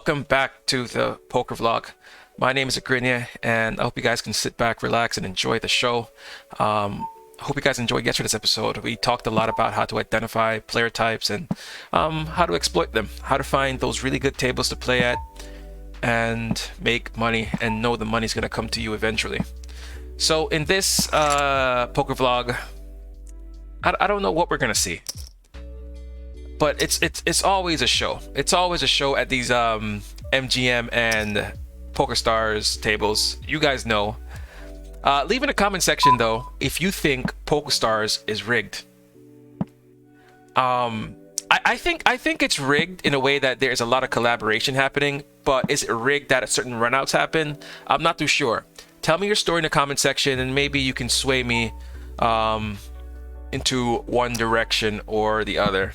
Welcome back to the poker vlog. My name is Agrinia, and I hope you guys can sit back, relax, and enjoy the show. I hope you guys enjoyed yesterday's episode. We talked a lot about how to identify player types and how to exploit them, how to find those really good tables to play at and make money and know the money's going to come to you eventually. So in this poker vlog, I don't know what we're going to see. But it's always a show. It's always a show at these MGM and PokerStars tables. You guys know. Leave in the comment section though if you think PokerStars is rigged. I think it's rigged in a way that there's a lot of collaboration happening, but is it rigged that certain runouts happen? I'm not too sure. Tell me your story in the comment section, and maybe you can sway me into one direction or the other.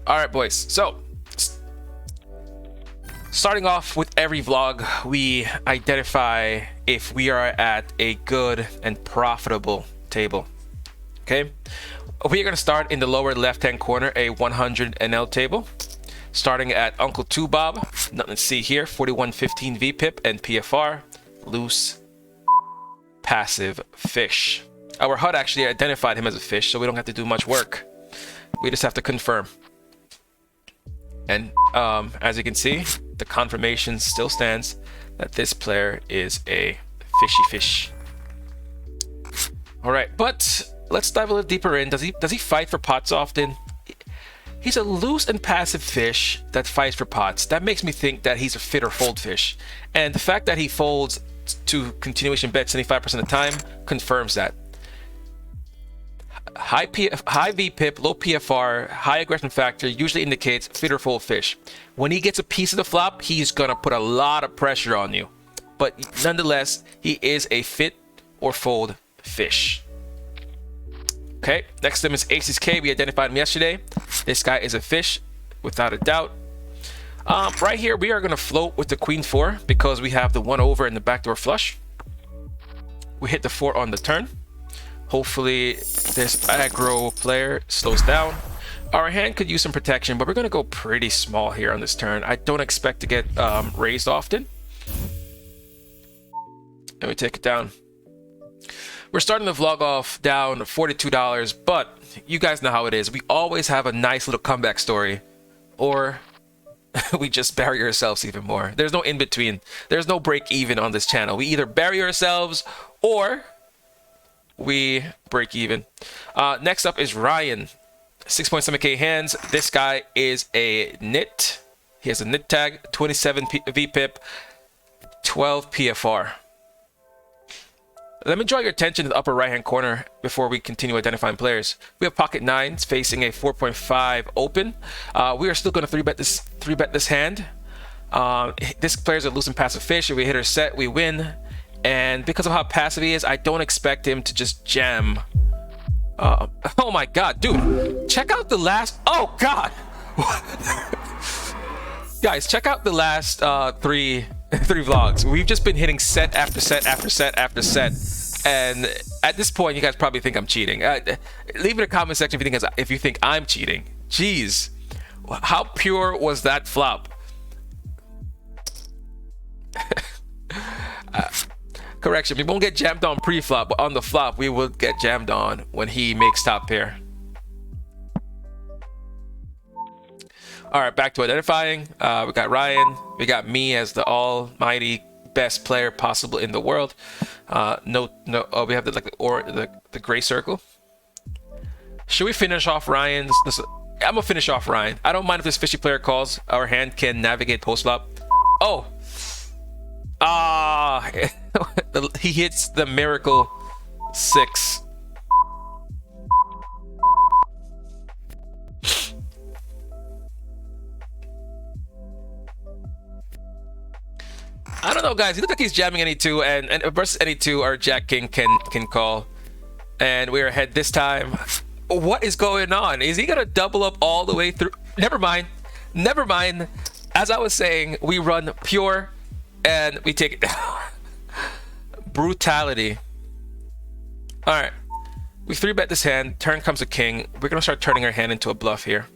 All right, boys. So, starting off with every vlog, we identify if we are at a good and profitable table. Okay, we are going to start in the lower left-hand corner, a 100 NL table, starting at Uncle 2 Bob. Nothing to see here. 4115 VPIP and PFR, loose, passive fish. Our HUD actually identified him as a fish, so we don't have to do much work. We just have to confirm. And as you can see, the confirmation still stands that this player is a fishy fish. All right, but let's dive a little deeper in. Does he fight for pots often? He's a loose and passive fish that fights for pots. That makes me think that he's a fit or fold fish. And the fact that he folds to continuation bet 75% of the time confirms that. High VPIP, low PFR, high aggression factor usually indicates fit or fold fish. When he gets a piece of the flop, he's gonna put a lot of pressure on you. But nonetheless, he is a fit or fold fish. Okay, next to him is Aces K. We identified him yesterday. This guy is a fish, without a doubt. Right here, we are gonna float with the Queen 4 because we have the 1 over in the backdoor flush. We hit the 4 on the turn. Hopefully this aggro player slows down. Our hand could use some protection, but we're going to go pretty small here on this turn. I don't expect to get raised often. And we take it down. We're starting the vlog off down $42, but you guys know how it is. We always have a nice little comeback story, or we just bury ourselves even more. There's no in between. There's no break even on this channel. We either bury ourselves or we break even. Next up is Ryan, 6.7k hands. This guy is a nit. He has a nit tag, 27 VPIP, 12 PFR. Let me draw your attention to the upper right hand corner before we continue identifying players. We have pocket nines facing a 4.5 open. We are still going to 3-bet this hand. This player is a loose and passive fish. If we hit our set, we win. And because of how passive he is, I don't expect him to just jam. Oh my god, dude. Check out the last... Oh god! Guys, check out the last three vlogs. We've just been hitting set after set after set after set. And at this point, you guys probably think I'm cheating. Leave in the comment section if you think I'm cheating. Jeez. How pure was that flop? Correction, we won't get jammed on pre-flop, but on the flop, we will get jammed on when he makes top pair. All right, back to identifying. We got Ryan. We got me as the almighty best player possible in the world. We have the gray circle. Should we finish off Ryan? I'm gonna finish off Ryan. I don't mind if this fishy player calls. Our hand can navigate post-flop. Oh. He hits the miracle 6. I don't know, guys. He looks like he's jamming any 2, and versus any 2, our Jack King can call. And we're ahead this time. What is going on? Is he gonna double up all the way through? Never mind. Never mind. As I was saying, we run pure. And we take it down. Brutality. All right. We 3-bet this hand. Turn comes a king. We're going to start turning our hand into a bluff here.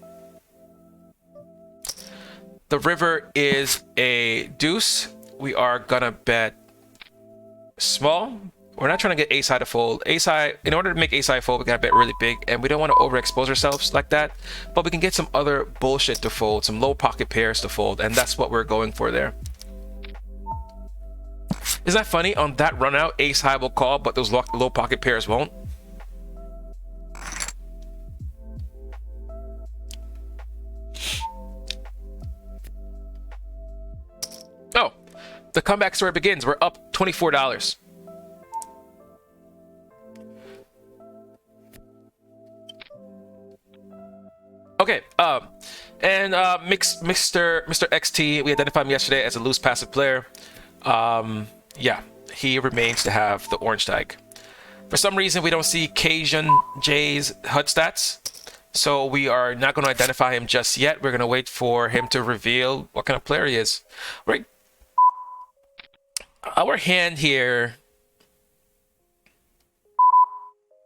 The river is a deuce. We are gonna bet small. We're not trying to get ace high to fold. Ace high, in order to make ace high fold, we gotta bet really big, and we don't want to overexpose ourselves like that. But we can get some other bullshit to fold, some low pocket pairs to fold, and that's what we're going for there. Isn't that funny? On that run out, ace high will call, but those low pocket pairs won't. Oh, the comeback story begins. We're up $24. Okay, and Mr. XT, we identified him yesterday as a loose passive player. Yeah, he remains to have the orange tag. For some reason, we don't see Cajun J's HUD stats, so we are not going to identify him just yet. We're going to wait for him to reveal what kind of player he is. Right. Our hand here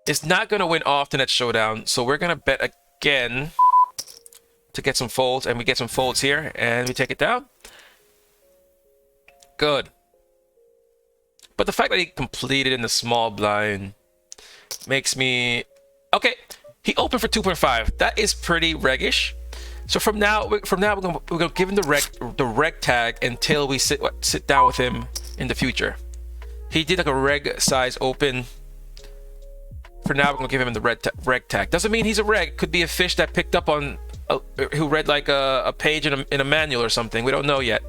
is not going to win often at Showdown, so we're going to bet again to get some folds, and we get some folds here, and we take it down. Good. But the fact that he completed in the small blind makes me... Okay, he opened for 2.5. That is pretty reg-ish. So from now we're gonna give him the reg tag until we sit down with him in the future. He did like a reg size open. For now, we're gonna give him the reg tag. Doesn't mean he's a reg. Could be a fish that picked up on who read like a page in a manual or something. We don't know yet.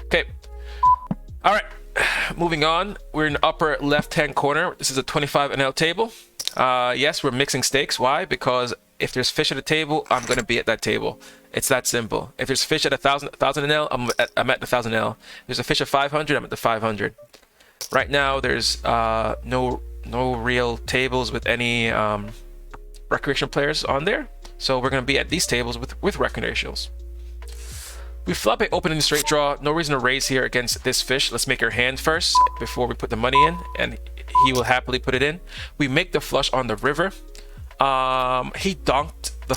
Okay. All right. Moving on. We're in the upper left-hand corner. This is a 25 NL table. Yes, we're mixing stakes. Why? Because if there's fish at a table, I'm gonna be at that table. It's that simple. If there's fish at 1,000 NL, I'm at the 1,000 NL. If there's a fish at 500, I'm at the 500. Right now, there's no real tables with any recreational players on there, so we're going to be at these tables with recreationals. We flop a open and straight draw. No reason to raise here against this fish. Let's make our hand first before we put the money in, and he will happily put it in. We make the flush on the river. He donked the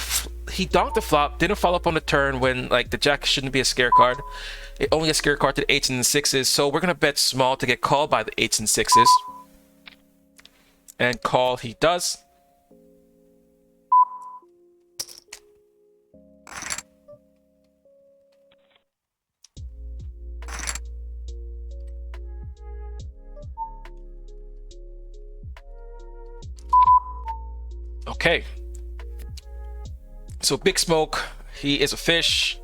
flop. Didn't follow up on the turn when like the jack shouldn't be a scare card. It only a scare card to the 8s and 6s, so we're gonna bet small to get called by the 8s and 6s. And call he does. Okay. So Big Smoke, he is a fish.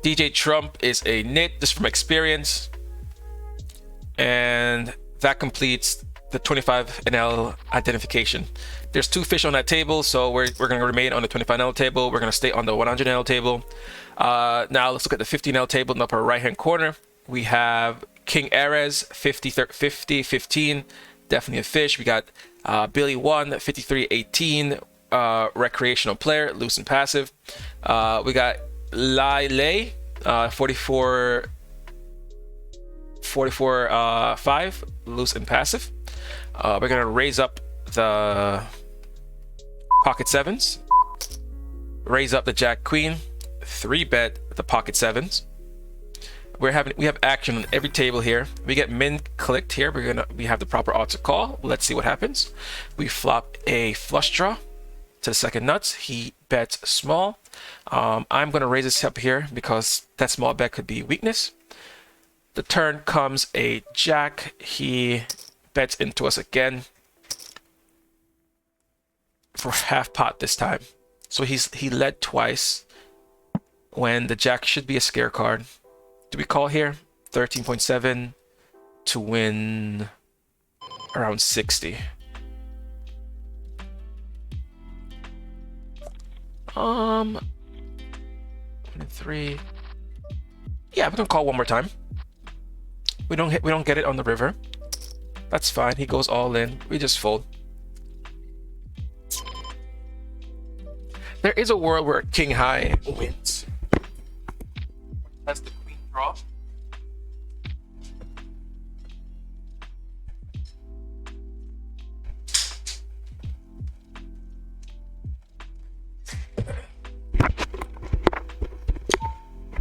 DJ Trump is a nit, just from experience. And that completes the 25 NL identification. There's two fish on that table, so we're going to remain on the 25 NL table. We're going to stay on the 100 NL table. Now let's look at the 50 NL table in the upper right hand corner. We have King Ares, 50, 15, definitely a fish. We got Billy 1, 53, 18, recreational player, loose and passive. We got Lai Lei, 44, 5, loose and passive. We're gonna raise up the pocket 7s, raise up the Jack Queen, 3-bet the pocket 7s. We have action on every table here. We get min clicked here. We have the proper odds to call. Let's see what happens. We flop a flush draw to the second nuts. He bets small. I'm gonna raise this up here because that small bet could be weakness. The turn comes a jack. He bets into us again for half pot this time. So he led twice when the jack should be a scare card. Do we call here? 13.7 to win around 60. 3. Yeah, we're gonna call one more time. We don't get it on the river. That's fine. He goes all in. We just fold. There is a world where King High wins. That's the queen draw.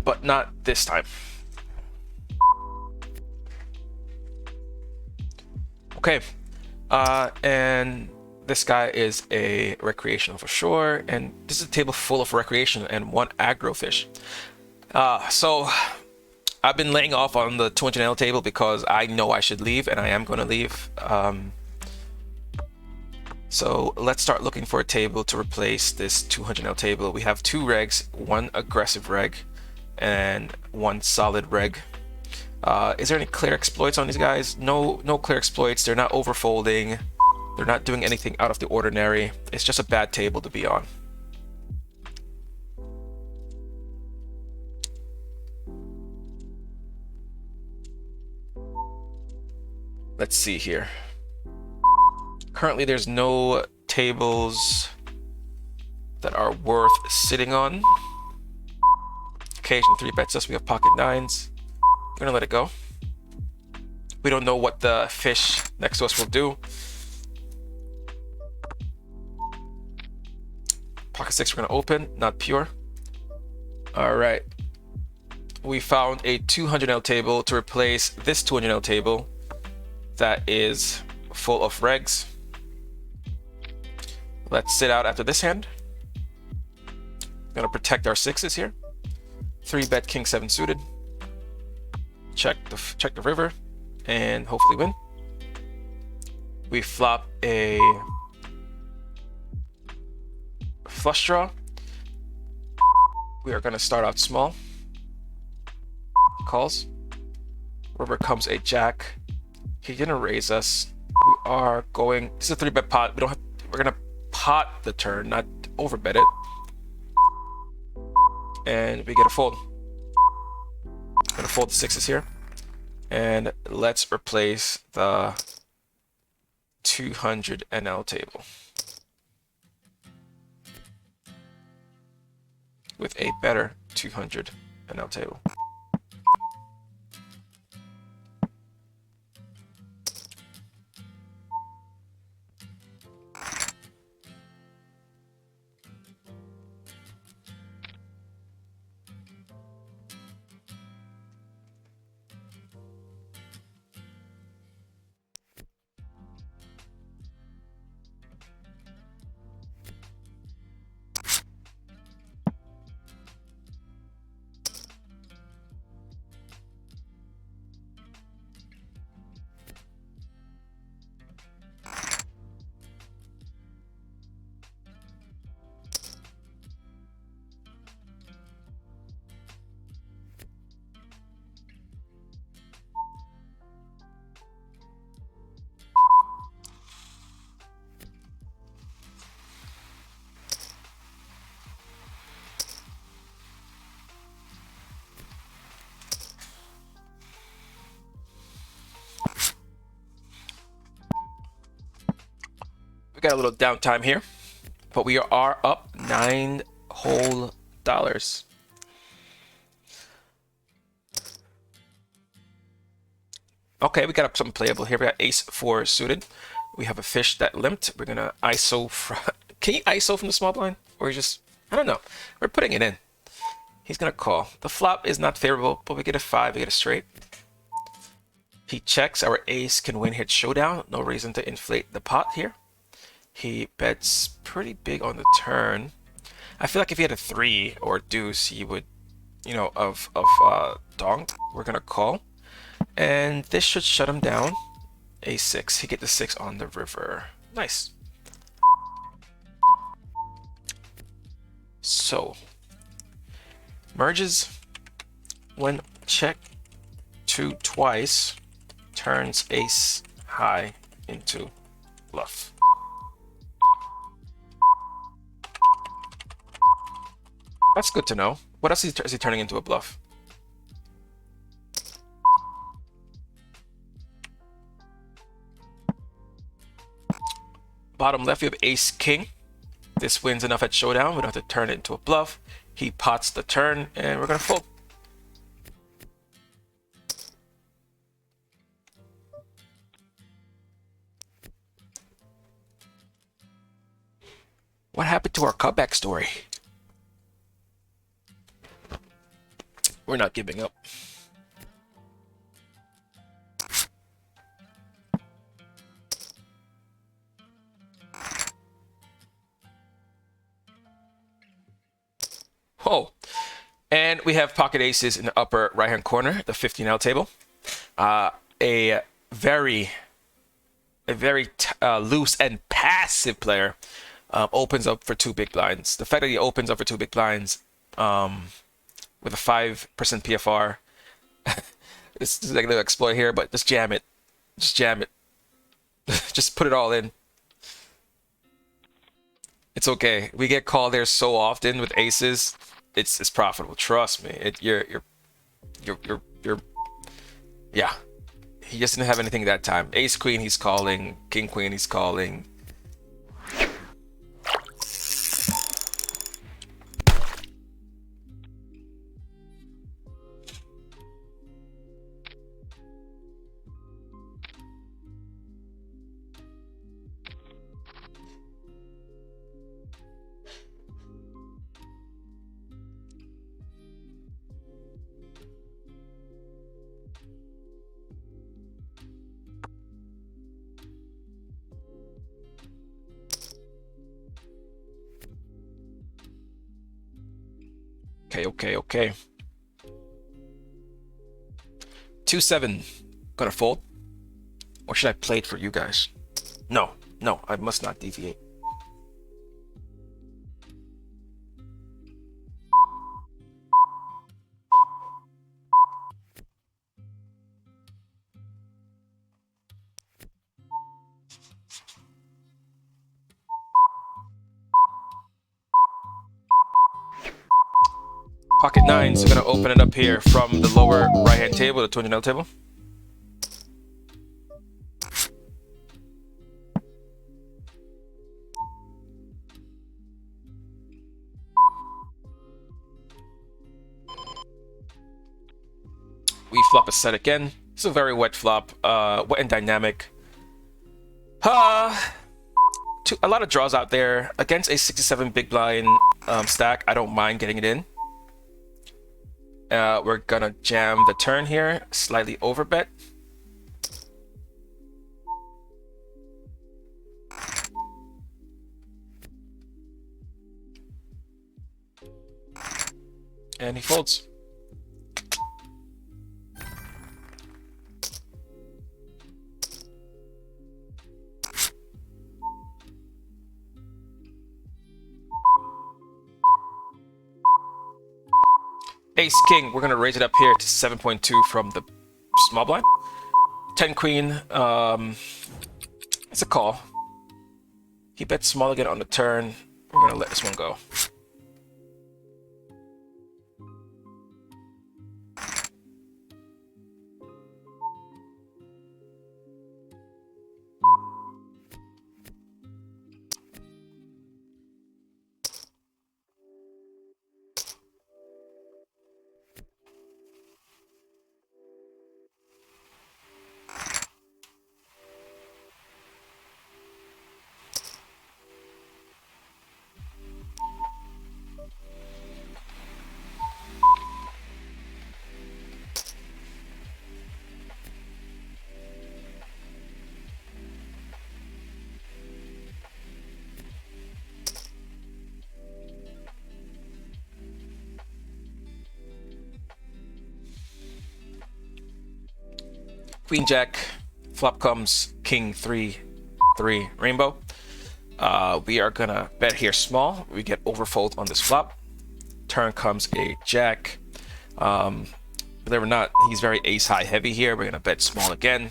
but not this time. Okay, and this guy is a recreational for sure, and this is a table full of recreation and one aggro fish. So I've been laying off on the 200L table because I know I should leave, and I am going to leave. So let's start looking for a table to replace this 200L table. We have 2 regs, 1 aggressive reg, and 1 solid reg. Is there any clear exploits on these guys? No clear exploits. They're not overfolding. They're not doing anything out of the ordinary. It's just a bad table to be on. Let's see here. Currently, there's no tables that are worth sitting on. Occasion 3-bets us. We have pocket 9s. We're gonna let it go. We don't know what the fish next to us will do. Pocket 6 we're gonna open, not pure. All right. We found a 200L table to replace this 200L table that is full of regs. Let's sit out after this hand. Gonna protect our 6s here. 3-bet king 7 suited. Check the river and hopefully win. We flop a flush draw. We are going to start out small. Calls. River comes a jack. He didn't raise us. We are going. This is a 3-bet pot. We don't have. We're going to pot the turn, not overbet it. And we get a fold. Gonna fold the 6s here, and let's replace the 200NL table with a better 200NL table. We got a little downtime here, but we are up $9 whole. Okay, we got something playable here. We got ace 4 suited. We have a fish that limped. We're gonna ISO. Can you ISO from the small blind, or just, I don't know. We're putting it in. He's gonna call. The flop is not favorable, but we get a 5. We get a straight. He checks. Our ace can win hit showdown. No reason to inflate the pot here. He bets pretty big on the turn. I feel like if he had a 3 or deuce, he would, you know, of donk. We're gonna call, and this should shut him down. A6. He get the 6 on the river. Nice. So merges when check 2 twice, turns ace high into bluff. That's good to know. What else is he turning into a bluff? Bottom left, we have ace king. This wins enough at showdown. We don't have to turn it into a bluff. He pots the turn, and we're gonna fold. What happened to our comeback story? We're not giving up. Oh, and we have pocket aces in the upper right-hand corner, the 15L table. A very loose and passive player opens up for 2 big blinds. The fact that he opens up for 2 big blinds with a 5% PFR, this is like a little exploit here, but just jam it. Just jam it. Just put it all in. It's okay. We get called there so often with aces. It's profitable. Trust me. You're yeah. He just didn't have anything that time. Ace queen he's calling. King queen he's calling. Okay. 2-7. Gonna fold? Or should I play it for you guys? No, I must not deviate. Pocket nines are gonna open it up here from the lower right-hand table, the 200L table. We flop a set again. It's a very wet flop, wet and dynamic. A lot of draws out there. Against a 67 big blind stack, I don't mind getting it in. We're gonna jam the turn here, slightly overbet. And he folds. Ace king, we're gonna raise it up here to 7.2 from the small blind. 10 queen, it's a call. He bets small again on the turn. We're gonna let this one go. Queen jack, flop comes king 3 rainbow. We are gonna bet here small. We get overfold on this flop. Turn comes a jack. Believe it or not, he's very ace high heavy here. We're gonna bet small again.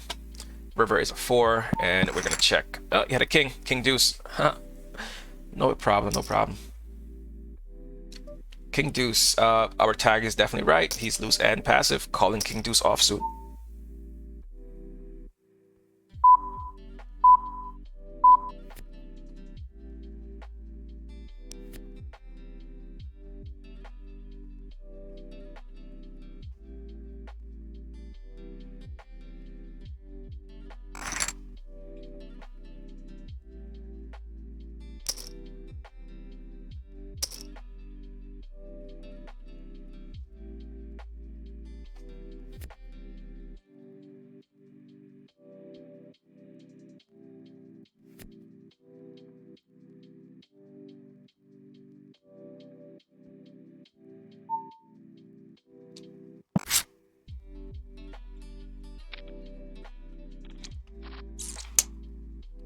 River is a 4, and we're gonna check. Oh, he had a king deuce. Huh. No problem. King deuce. Our tag is definitely right. He's loose and passive, calling king deuce offsuit.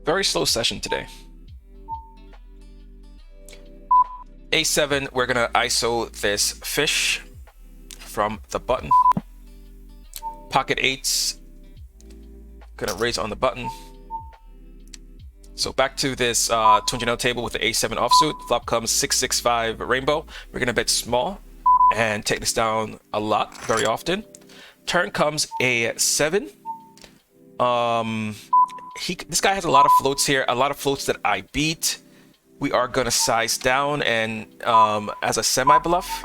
Very slow session today. A7, we're gonna ISO this fish from the button. Pocket eights, gonna raise on the button. So back to this 200 table with the A7 offsuit. Flop comes 665 rainbow. We're gonna bet small and take this down a lot, very often. Turn comes A7. This guy has a lot of floats here, a lot of floats that I beat. We are gonna size down and as a semi bluff.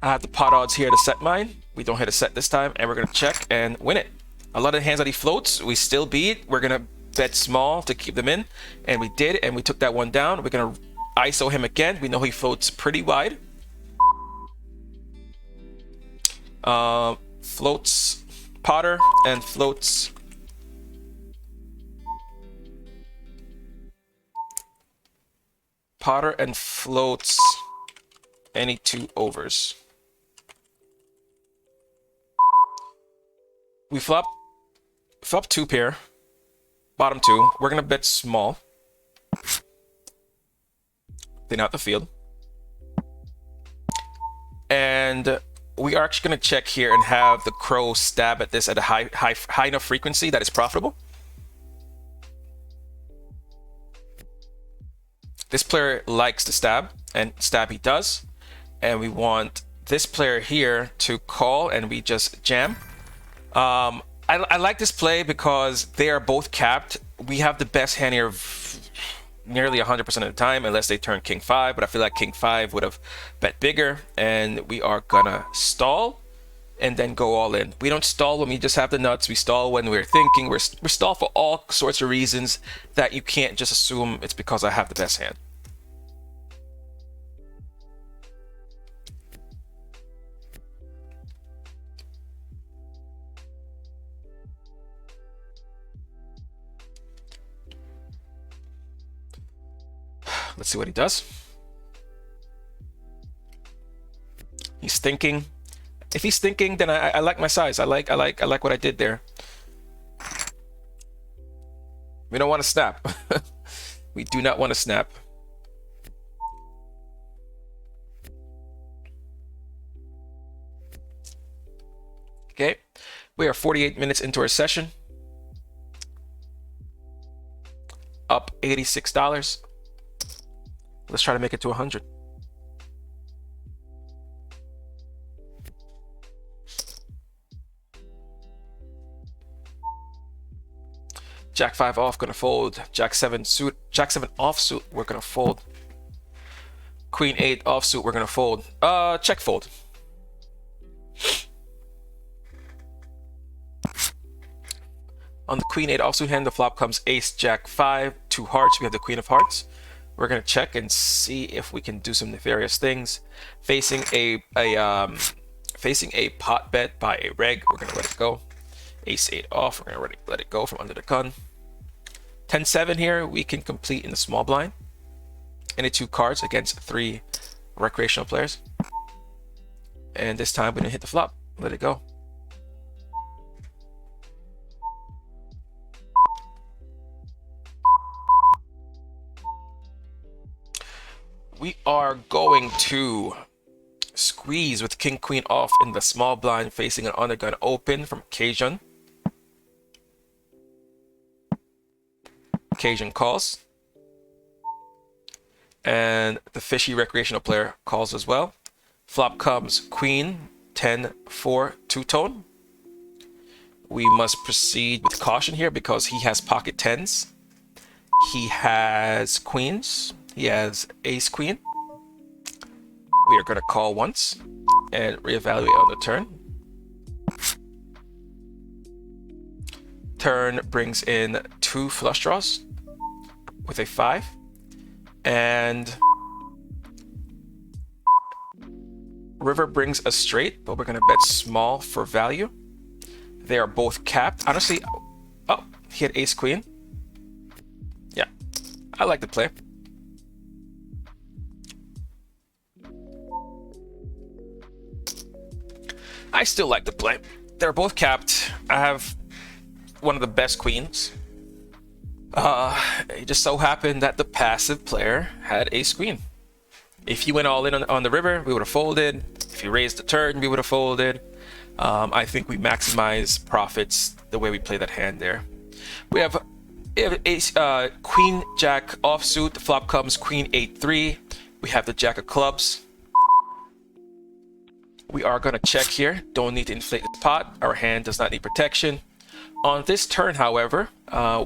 I have the pot odds here to set mine. We don't hit a set this time, and we're gonna check and win it. A lot of the hands that he floats, we still beat. We're gonna bet small to keep them in, and we did, and we took that one down. We're gonna ISO him again. We know he floats pretty wide. Floats Potter and floats Potter and floats any two overs. We flop two pair, bottom two. We're gonna bet small. Thin out the field. And we are actually gonna check here and have the crow stab at this at a high enough frequency that is profitable. This player likes to stab, and stab he does. And we want this player here to call, and we just jam. I like this play because they are both capped. We have the best hand here nearly 100% of the time, unless they turn king 5, but I feel like king 5 would have bet bigger, and we are gonna stall and then go all in. We don't stall when we just have the nuts. We stall when we're thinking. We stall for all sorts of reasons that you can't just assume it's because I have the best hand. Let's see what he does. He's thinking. If he's thinking, then I like my size. I like what I did there. We don't want to snap. We do not want to snap. Okay, we are 48 minutes into our session. Up $86. Let's try to make it to 100. Jack 5 off, gonna fold. Jack 7 suit, Jack 7 offsuit, we're gonna fold. Queen 8 offsuit, we're gonna fold. Check fold. On the Queen 8 offsuit hand, the flop comes Ace Jack 5, 2 hearts. We have the Queen of Hearts. We're gonna check and see if we can do some nefarious things. Facing a pot bet by a reg, we're gonna let it go. Ace 8 off, we're gonna let it go from under the gun. 10-7 here, we can complete in the small blind. Any 2 cards against 3 recreational players. And this time we're gonna hit the flop, let it go. We are going to squeeze with king queen off in the small blind, facing an undergun open from Cajun. Cajun calls, and the fishy recreational player calls as well. Flop comes queen 10-4 two-tone. We must proceed with caution here because he has pocket tens. He has queens. He has ace queen. We are going to call once and reevaluate on the turn. Turn brings in 2 flush draws with a 5, and river brings a straight, but we're going to bet small for value. They are both capped. Honestly, oh, he had ace queen. Yeah, I like the play. I still like the play. They're both capped. I have one of the best queens. It just so happened that the passive player had ace queen. If you went all in on the river, we would have folded. If you raised the turn, we would have folded. I think we maximize profits the way we play that hand there. We have ace, queen jack offsuit. The flop comes queen 8-3. We have the jack of clubs. We are going to check here. Don't need to inflate the pot. Our hand does not need protection. On this turn, however,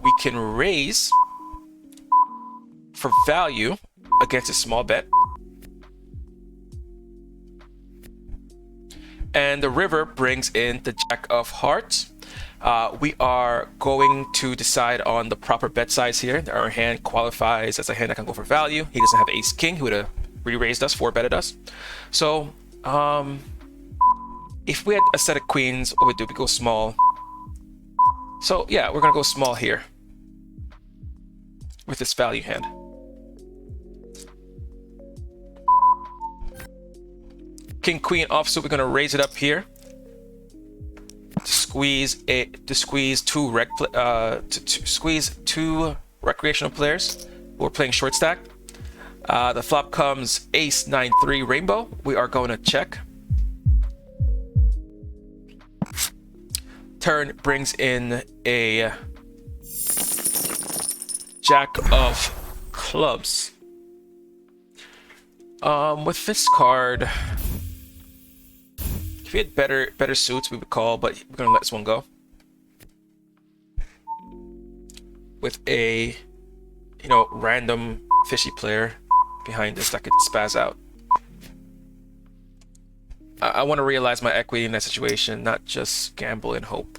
we can raise for value against a small bet. And the river brings in the jack of hearts. We are going to decide on the proper bet size here. Our hand qualifies as a hand that can go for value. He doesn't have ace king. He would have re-raised us, 4-betted us. So if we had a set of queens, what we do? We go small. So yeah, we're gonna go small here with this value hand. King queen offsuit, we're gonna raise it up here to squeeze two recreational players who are playing short stack. The flop comes ace 9-3 rainbow. We are going to check. Turn brings in a jack of clubs. With this card, if we had better suits, we would call, but we're gonna let this one go. With a, random fishy player behind us that could spaz out. I want to realize my equity in that situation, not just gamble and hope.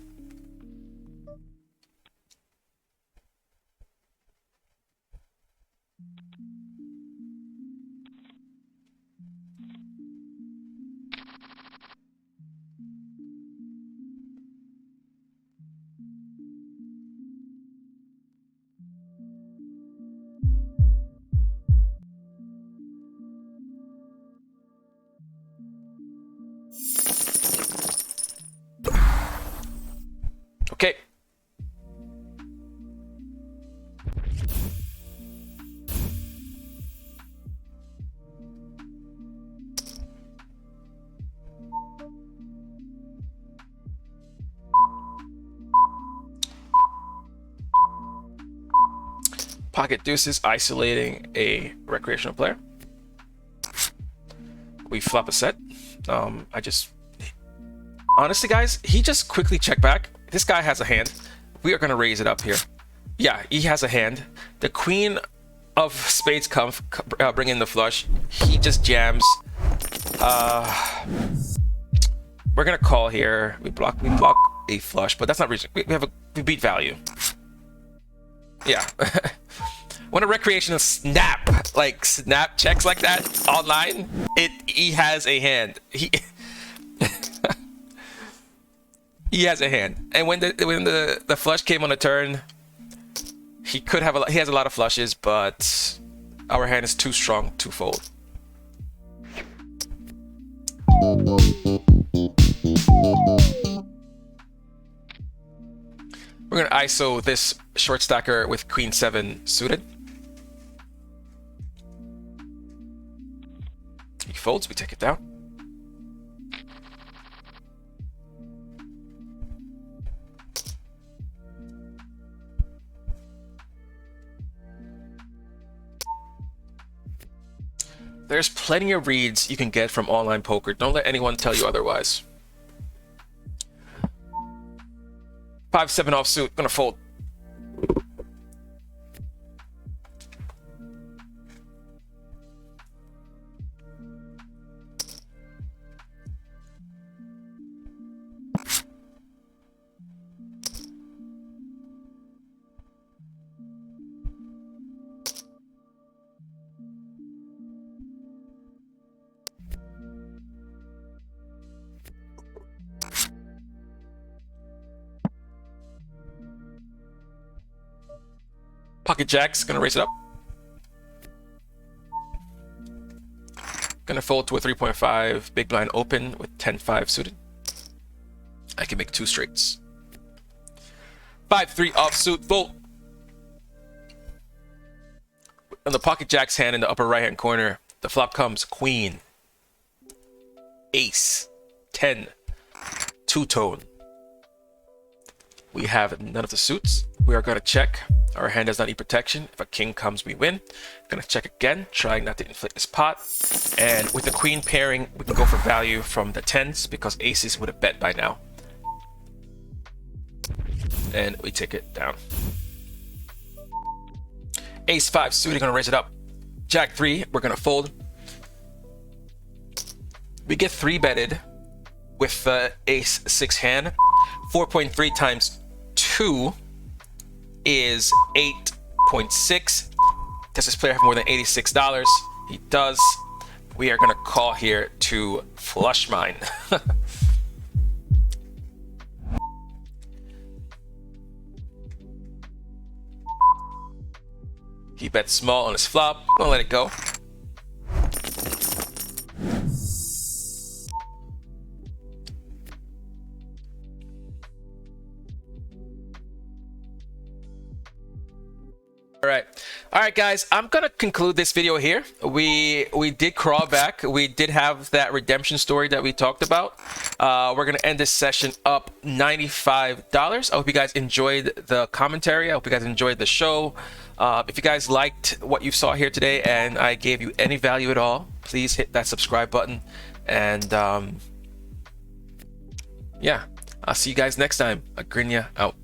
Okay. Pocket deuces isolating a recreational player. We flop a set. Honestly, guys, he just quickly checked back. This guy has a hand. We are going to raise it up here. Yeah, he has a hand. The queen of spades bring in the flush. He just jams. We're going to call here. We block a flush, but that's not reason. We beat value. Yeah. When a recreational snap checks like that online, he has a hand. He has a hand, and when the flush came on the turn, he has a lot of flushes, but our hand is too strong to fold. We're gonna ISO this short stacker with queen 7 suited. He folds, we take it down. There's plenty of reads you can get from online poker. Don't let anyone tell you otherwise. 5-7 offsuit, gonna fold. Pocket jacks, gonna raise it up. Gonna fold to a 3.5, big blind open with 10-5 suited. I can make 2 straights. 5-3 offsuit, fold. On the pocket jack's hand in the upper right hand corner, the flop comes queen, ace, 10, two-tone. We have none of the suits. We are going to check. Our hand does not need protection. If a king comes, we win. Going to check again, trying not to inflate this pot. And with the queen pairing, we can go for value from the tens because aces would have bet by now. And we take it down. Ace 5 suited, going to raise it up. Jack 3, we're going to fold. We get 3-betted with the ace 6 hand. 4.3 times 2 is 8.6. Does this player have more than $86? He does. We are going to call here to flush mine. He bets small on his flop. Don't let it go. All right, guys, I'm gonna conclude this video here. We did crawl back. We did have that redemption story that we talked about. We're gonna end this session up $95. I hope you guys enjoyed the commentary. I hope you guys enjoyed the show. If you guys liked what you saw here today and I gave you any value at all, please hit that subscribe button. And yeah, I'll see you guys next time. Agrinya out.